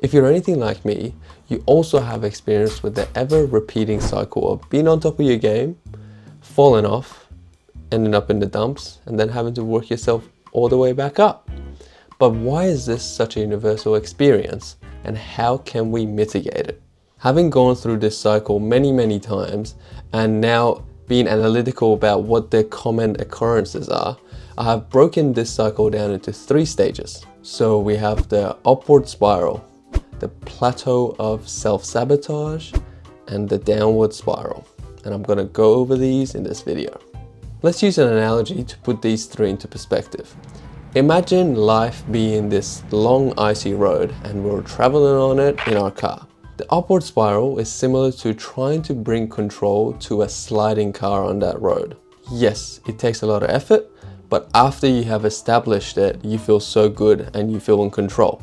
If you're anything like me, you also have experience with the ever-repeating cycle of being on top of your game, falling off, ending up in the dumps, and then having to work yourself all the way back up. But why is this such a universal experience, and how can we mitigate it? Having gone through this cycle many times, and now being analytical about what their common occurrences are, I have broken this cycle down into 3 stages. So we have the upward spiral, the plateau of self-sabotage, and the downward spiral. And I'm gonna go over these in this video. Let's use an analogy to put these 3 into perspective. Imagine life being this long icy road and we're traveling on it in our car. The upward spiral is similar to trying to bring control to a sliding car on that road. Yes, it takes a lot of effort, but after you have established it, you feel so good and you feel in control.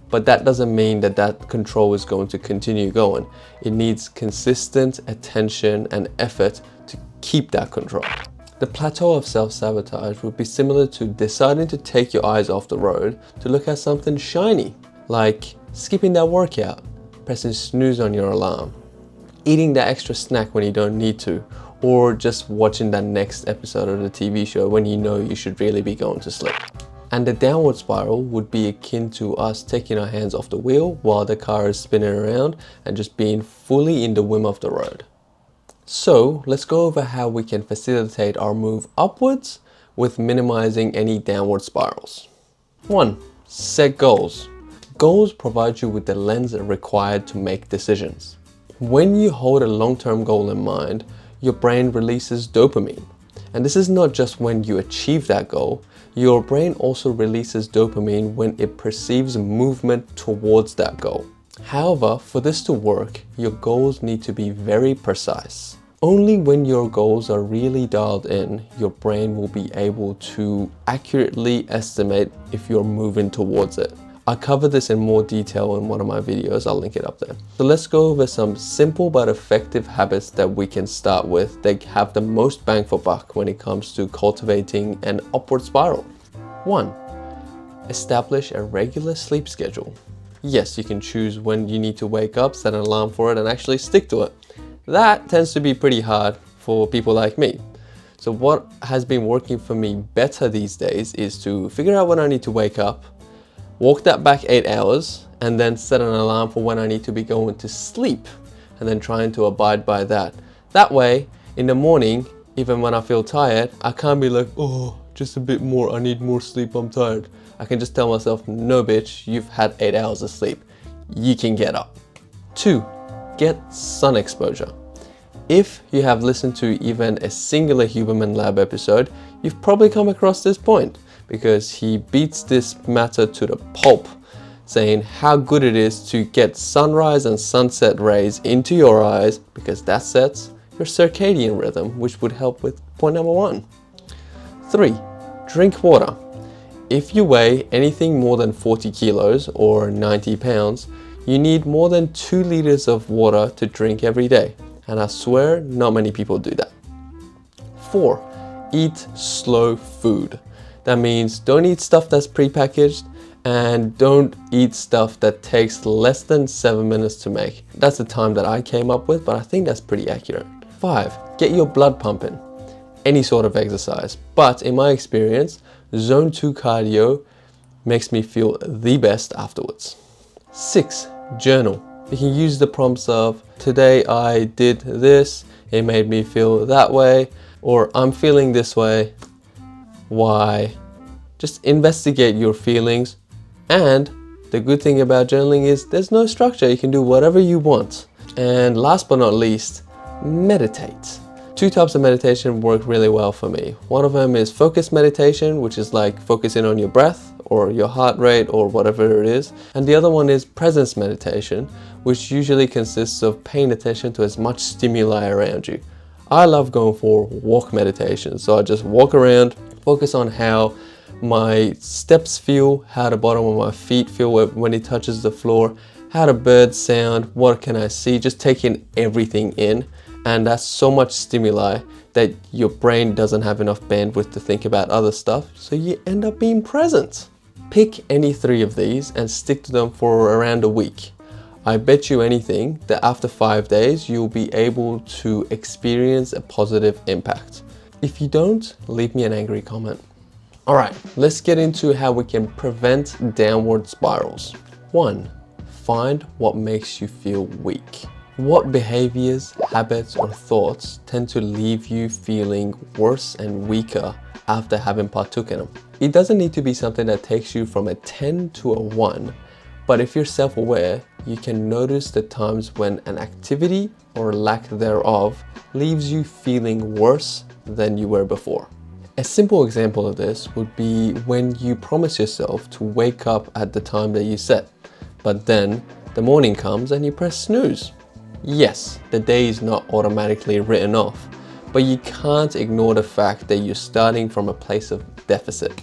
But that doesn't mean that that control is going to continue going. It needs consistent attention and effort to keep that control. The plateau of self-sabotage would be similar to deciding to take your eyes off the road to look at something shiny, like skipping that workout, pressing snooze on your alarm, eating that extra snack when you don't need to, or just watching that next episode of the TV show when you know you should really be going to sleep. And the downward spiral would be akin to us taking our hands off the wheel while the car is spinning around and just being fully in the whim of the road. So let's go over how we can facilitate our move upwards with minimizing any downward spirals. 1. Set goals. Goals provide you with the lens required to make decisions. When you hold a long-term goal in mind, your brain releases dopamine. And this is not just when you achieve that goal, your brain also releases dopamine when it perceives movement towards that goal. However, for this to work, your goals need to be very precise. Only when your goals are really dialed in, your brain will be able to accurately estimate if you're moving towards it. I cover this in more detail in one of my videos, I'll link it up there. So let's go over some simple but effective habits that we can start with that have the most bang for buck when it comes to cultivating an upward spiral. 1. Establish a regular sleep schedule. Yes, you can choose when you need to wake up, set an alarm for it, and actually stick to it. That tends to be pretty hard for people like me. So what has been working for me better these days is to figure out when I need to wake up, walk that back 8 hours, and then set an alarm for when I need to be going to sleep, and then trying to abide by that. That way, in the morning, even when I feel tired, I can't be like, oh, just a bit more, I need more sleep, I'm tired. I can just tell myself, no bitch, you've had 8 hours of sleep. You can get up. 2. Get sun exposure. If you have listened to even a singular Huberman Lab episode, you've probably come across this point, because he beats this matter to the pulp, saying how good it is to get sunrise and sunset rays into your eyes, because that sets your circadian rhythm, which would help with point number 1. 3. Drink water. If you weigh anything more than 40 kilos or 90 pounds, you need more than 2 liters of water to drink every day. And I swear, not many people do that. 4. Eat slow food. That means don't eat stuff that's prepackaged, and don't eat stuff that takes less than 7 minutes to make. That's the time that I came up with, but I think that's pretty accurate. 5. Get your blood pumping. Any sort of exercise. But in my experience, zone 2 cardio makes me feel the best afterwards. 6. Journal. You can use the prompts of, today I did this, it made me feel that way, or I'm feeling this way. Why? Just investigate your feelings, and the good thing about journaling is there's no structure. You can do whatever you want. And last but not least, meditate. 2 types of meditation work really well for me. One of them is focused meditation, which is like focusing on your breath or your heart rate or whatever it is. And the other one is presence meditation, which usually consists of paying attention to as much stimuli around you. I love going for walk meditation. So I just walk around, focus on how my steps feel, how the bottom of my feet feel when it touches the floor, how the birds sound, what can I see, just taking everything in. And that's so much stimuli that your brain doesn't have enough bandwidth to think about other stuff, so you end up being present. Pick any 3 of these and stick to them for around a week. I bet you anything that after 5 days, you'll be able to experience a positive impact. If you don't, leave me an angry comment. Alright, let's get into how we can prevent downward spirals. 1. Find what makes you feel weak. What behaviors, habits, or thoughts tend to leave you feeling worse and weaker after having partook in them? It doesn't need to be something that takes you from a 10 to a 1, but if you're self-aware, you can notice the times when an activity or lack thereof leaves you feeling worse than you were before. A simple example of this would be when you promise yourself to wake up at the time that you set, but then the morning comes and you press snooze. Yes, the day is not automatically written off, but you can't ignore the fact that you're starting from a place of deficit.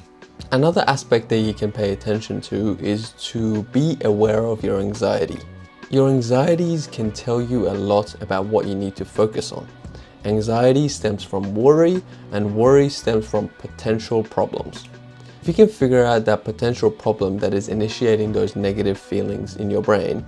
Another aspect that you can pay attention to is to be aware of your anxiety. Your anxieties can tell you a lot about what you need to focus on. Anxiety stems from worry, and worry stems from potential problems. If you can figure out that potential problem that is initiating those negative feelings in your brain,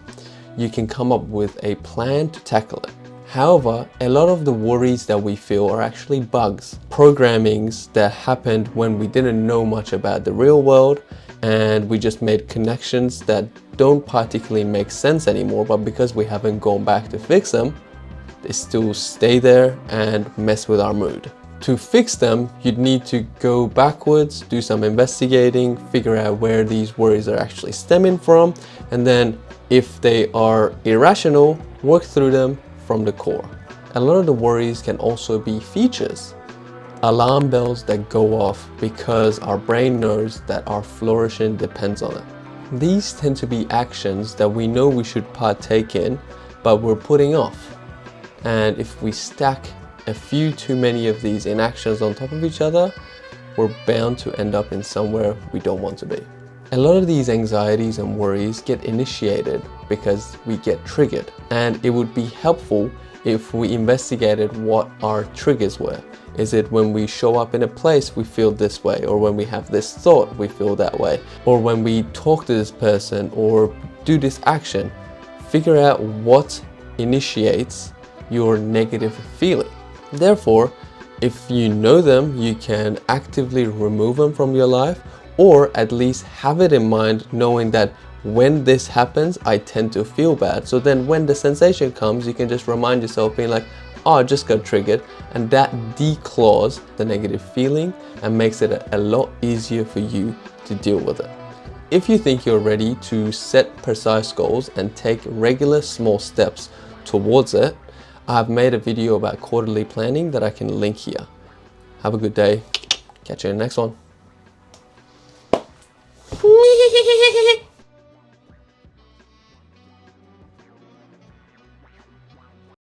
you can come up with a plan to tackle it. However, a lot of the worries that we feel are actually bugs, programmings that happened when we didn't know much about the real world and we just made connections that don't particularly make sense anymore, but because we haven't gone back to fix them, they still stay there and mess with our mood. To fix them, you'd need to go backwards, do some investigating, figure out where these worries are actually stemming from, and then if they are irrational, work through them from the core. A lot of the worries can also be features, alarm bells that go off because our brain knows that our flourishing depends on it. These tend to be actions that we know we should partake in, but we're putting off. And if we stack a few too many of these inactions on top of each other, we're bound to end up in somewhere we don't want to be. A lot of these anxieties and worries get initiated because we get triggered, and it would be helpful if we investigated what our triggers were. Is it when we show up in a place we feel this way, or when we have this thought we feel that way, or when we talk to this person or do this action? Figure out what initiates your negative feeling. Therefore, if you know them, you can actively remove them from your life, or at least have it in mind, knowing that when this happens, I tend to feel bad. So then when the sensation comes, you can just remind yourself, being like, oh, I just got triggered, and that declaws the negative feeling and makes it a lot easier for you to deal with it. If you think you're ready to set precise goals and take regular small steps towards it, I've made a video about quarterly planning that I can link here. Have a good day. Catch you in the next one.